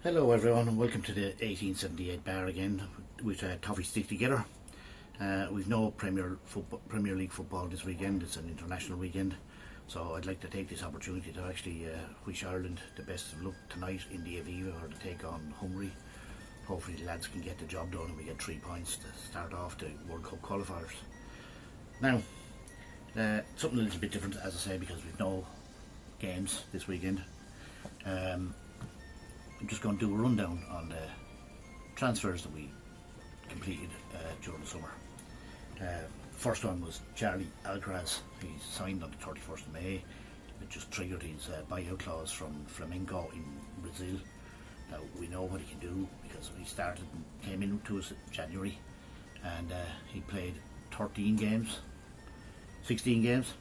Hello everyone and welcome to the 1878 bar again with Toffee Stick Together. We've no Premier League football this weekend. It's an international weekend, so I'd like to take this opportunity to actually wish Ireland the best of luck tonight in the Aviva or to take on Hungary. Hopefully the lads can get the job done and we get 3 points to start off the World Cup qualifiers. Now, something a little bit different, as I say, because we've no games this weekend. I'm just going to do a rundown on the transfers that we completed during the summer. First one was Charlie Alcaraz. He signed on the 31st of May. It just triggered his buyout clause from Flamengo in Brazil. Now we know what he can do because he started and came into us in January, and he played 13 games, 16 games,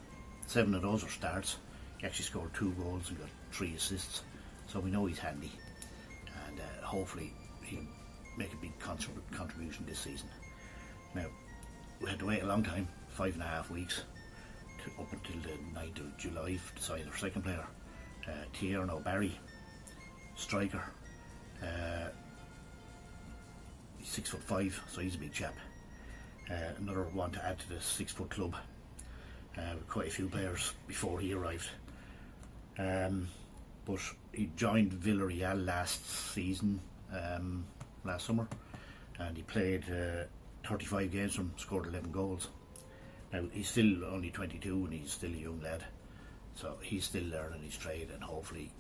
7 of those are starts. He actually scored 2 goals and got 3 assists, so we know he's handy. And hopefully he'll make a big contribution this season. Now, we had to wait a long time, 5.5 weeks, up until the 9th of July to decide our second player, Tierno Barry, striker. He's 6'5", so he's a big chap. Another one to add to the 6 foot club. Quite a few players before he arrived. But he joined Villarreal last season, last summer, and he played 35 games from, scored 11 goals. Now he's still only 22 and he's still a young lad, so he's still learning his trade, and hopefully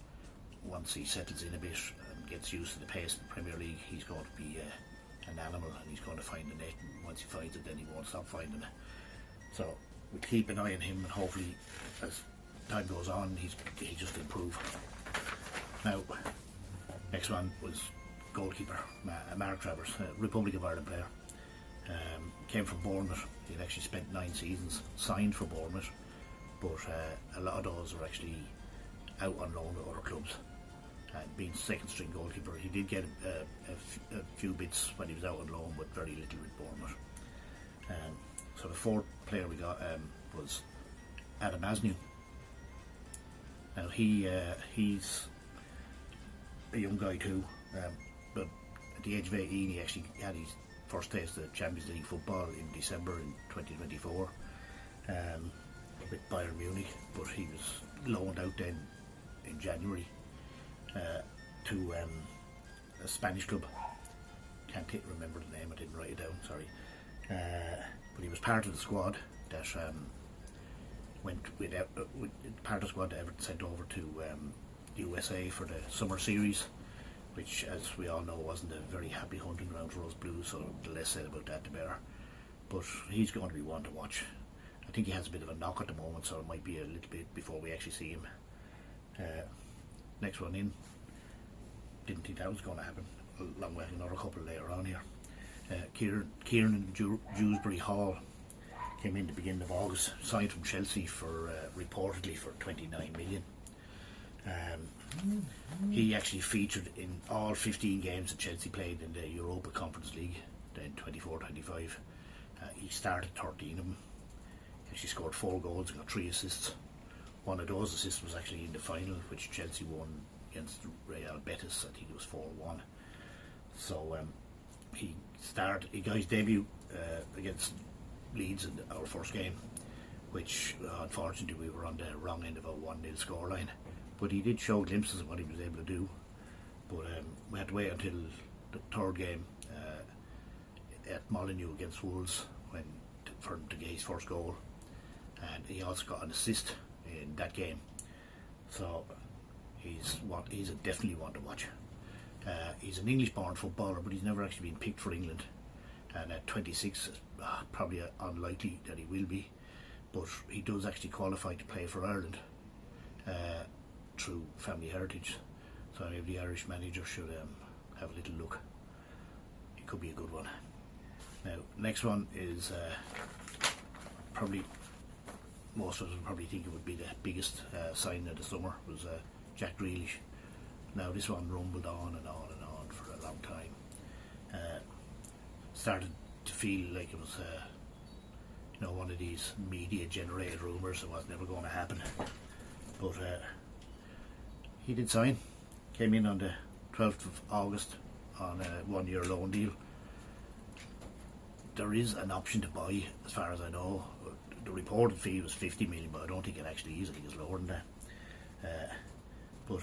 once he settles in a bit and gets used to the pace of the Premier League, he's going to be an animal, and he's going to find the net, and once he finds it then he won't stop finding it. So we'll keep an eye on him, and hopefully as time goes on he'll just improve. Now, next one was goalkeeper Mark Travers, Republic of Ireland player. Came from Bournemouth. He'd actually spent 9 seasons signed for Bournemouth, but a lot of those are actually out on loan to other clubs. Being second string goalkeeper, he did get a few bits when he was out on loan, but very little with Bournemouth. So the 4th player we got was Adam Asnew. Now he's a young guy too, but at the age of 18 he actually had his first taste of Champions League football in December in 2024 with Bayern Munich, but he was loaned out then in January to a Spanish club. Can't remember the name, I didn't write it down, sorry. But he was part of the squad that went with part of the squad that Everton sent over to the USA for the summer series, which, as we all know, wasn't a very happy hunting ground for us Blues, so the less said about that the better. But he's going to be one to watch. I think he has a bit of a knock at the moment, so it might be a little bit before we actually see him. Next one in, didn't think that was going to happen, along with another couple later on here. Kieran Dewsbury Hall came in the beginning of August, signed from Chelsea for reportedly for 29 million. He actually featured in all 15 games that Chelsea played in the Europa Conference League in 24-25. He started 13 of them. He actually scored 4 goals and got 3 assists. One of those assists was actually in the final, which Chelsea won against Real Betis. I think it was 4-1. So he got his debut against Leeds in our first game, which unfortunately we were on the wrong end of a 1-0 scoreline. But he did show glimpses of what he was able to do. But we had to wait until the 3rd game at Molineux against Wolves for him to get his first goal, and he also got an assist in that game. So he's definitely one to watch. He's an English-born footballer, but he's never actually been picked for England. And at 26, probably unlikely that he will be. But he does actually qualify to play for Ireland through family heritage. So maybe the Irish manager should have a little look. It could be a good one. Now, next one is probably most of us would probably think it would be the biggest signing of the summer, was Jack Grealish. Now this one rumbled on and on and on for a long time. Started to feel like it was one of these media generated rumours that was never going to happen. But he did sign, came in on the 12th of August on a 1-year loan deal. There is an option to buy, as far as I know. The reported fee was 50 million, but I don't think it actually is. I think it's lower than that. But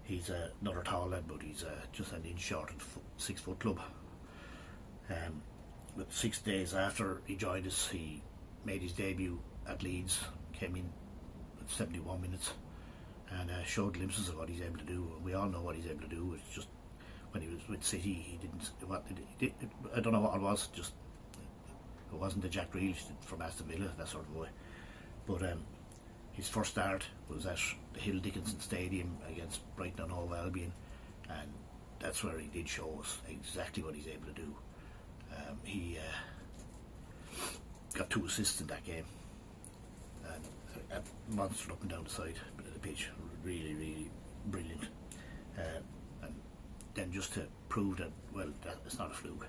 he's another tall lad, but he's just an inch short of the 6 foot club. But 6 days after he joined us, he made his debut at Leeds, came in at 71 minutes and showed glimpses of what he's able to do. We all know what he's able to do. It's just when he was with City, he didn't. I don't know what it was. Just it wasn't the Jack Grealish from Aston Villa, that sort of way. But his first start was at the Hill Dickinson Stadium against Brighton and Hove Albion, and that's where he did show us exactly what he's able to do. He got 2 assists in that game, and monstered up and down the side of the pitch. Really, really brilliant. And then just to prove that, well, that it's not a fluke,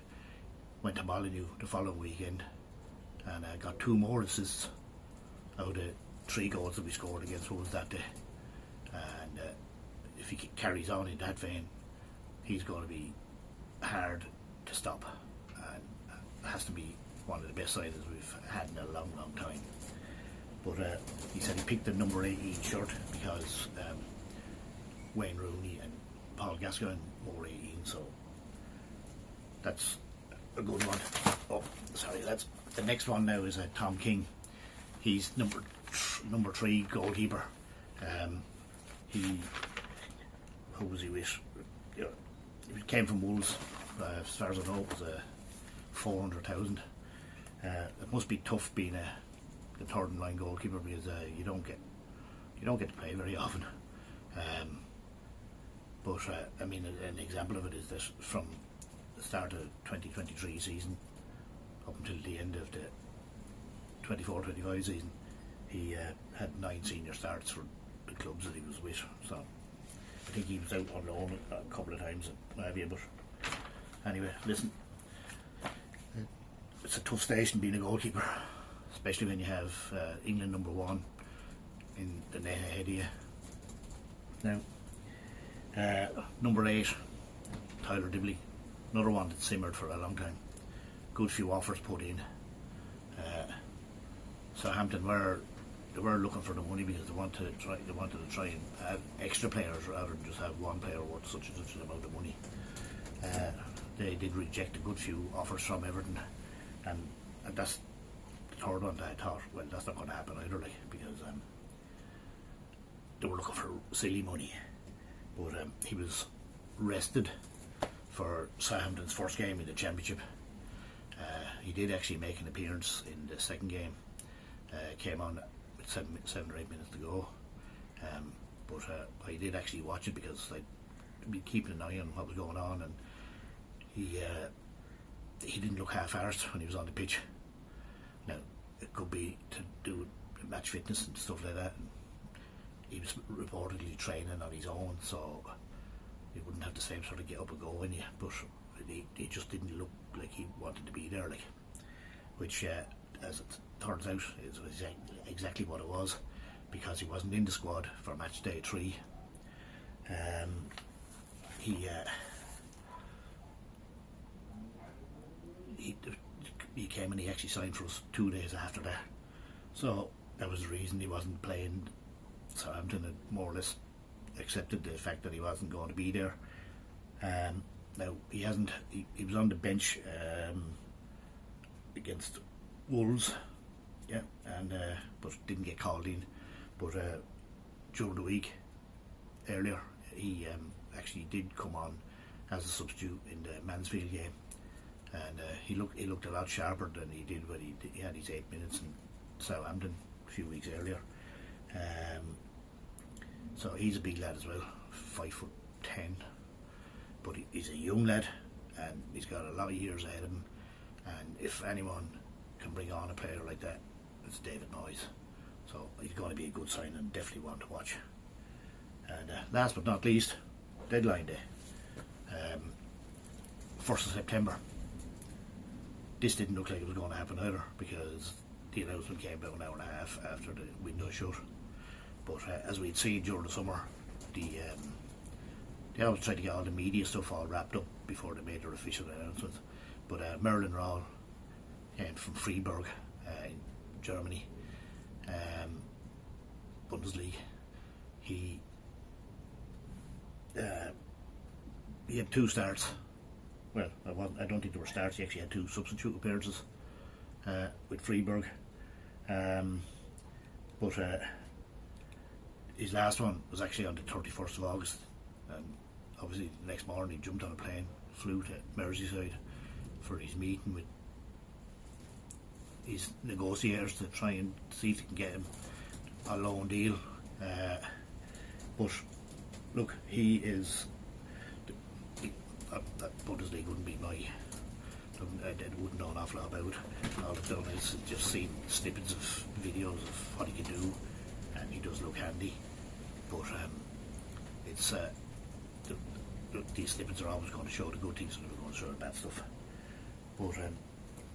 went to Molineux the following weekend and got 2 more assists out of 3 goals that we scored against Wolves that day. And if he carries on in that vein, he's going to be hard to stop, and has to be one of the best sides we've had in a long, long time. But he said he picked the number 18 shirt because Wayne Rooney and Paul Gascoigne wore 18, so that's a good one. Oh, sorry, that's the next one now is Tom King. He's number 3 goalkeeper. Who was he with? You know, he came from Wolves. As far as I know, it was 400,000. It must be tough being the third line goalkeeper because you don't get to play very often. But I mean, an example of it is that from the start of the 2023 season up until the end of the 24-25 season, he had 9 senior starts for the clubs that he was with. So I think he was out on loan a couple of times and what have you. But anyway, listen, it's a tough station being a goalkeeper, especially when you have England number 1 in the net ahead of you. Now, number 8, Tyler Dibley, another one that simmered for a long time. Good few offers put in. Southampton were looking for the money because they wanted to try and have extra players rather than just have one player worth such and such an amount of money. They did reject a good few offers from Everton, and that's the third one that I thought, well, that's not going to happen either, like, because they were looking for silly money. But he was rested for Southampton's first game in the Championship. He did actually make an appearance in the second game. Came on with 7 or 8 minutes to go. But I did actually watch it because I'd be keeping an eye on what was going on, and he didn't look half-arsed when he was on the pitch. Now, it could be to do with match fitness and stuff like that. And he was reportedly training on his own, so he wouldn't have the same sort of get up and go in you. But he just didn't look like he wanted to be there, like, which, as it turns out, is exactly what it was, because he wasn't in the squad for match day 3. He came and he actually signed for us 2 days after that, so that was the reason he wasn't playing. Southampton had more or less accepted the fact that he wasn't going to be there. Now he was on the bench against Wolves, yeah, and but didn't get called in. But during the week earlier, he actually did come on as a substitute in the Mansfield game, and he looked a lot sharper than he did when he had his 8 minutes in Southampton a few weeks earlier. So he's a big lad as well, 5'10", but he's a young lad and he's got a lot of years ahead of him. And if anyone can bring on a player like that, it's David Moyes. So he's going to be a good sign and definitely one to watch. And last but not least, deadline day, 1st of September. This didn't look like it was going to happen either, because the announcement came about an hour and a half after the window shut. But as we'd seen during the summer, the they always try to get all the media stuff all wrapped up before they made their official announcement. But Merlin Rahl came from Freiburg in Germany, Bundesliga. He had 2 starts. Well, I don't think there were starts. He actually had 2 substitute appearances with Freiburg. But his last one was actually on the 31st of August. And obviously the next morning he jumped on a plane, flew to Merseyside for his meeting with his negotiators to try and see if they can get him a loan deal. But look, he is that Bundesliga wouldn't be my. I wouldn't know an awful lot about it. All I've done is just seen snippets of videos of what he can do, and he does look handy. But it's these snippets are always going to show the good things and they're going to show the bad stuff. But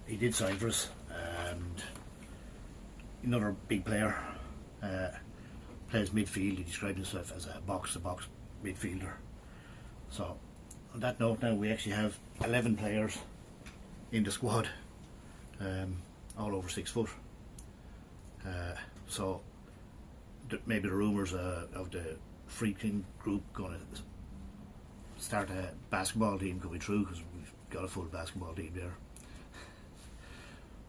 he did sign for us, and another big player. Plays midfield. He described himself as a box-to-box midfielder. So on that note, now we actually have 11 players in the squad, all over 6 foot. So maybe the rumours of the Friedkin group going to start a basketball team could be true, because we've got a full basketball team there.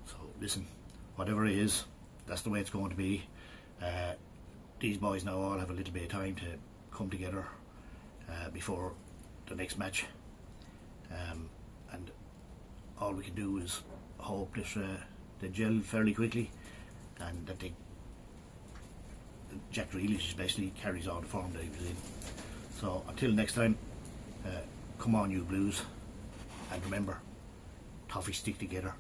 So listen, whatever it is, that's the way it's going to be. These boys now all have a little bit of time to come together before the next match, and all we can do is hope that they gel fairly quickly, and that Jack Grealish especially carries on the form that he was in. So until next time, come on you Blues, and remember, toffees stick together.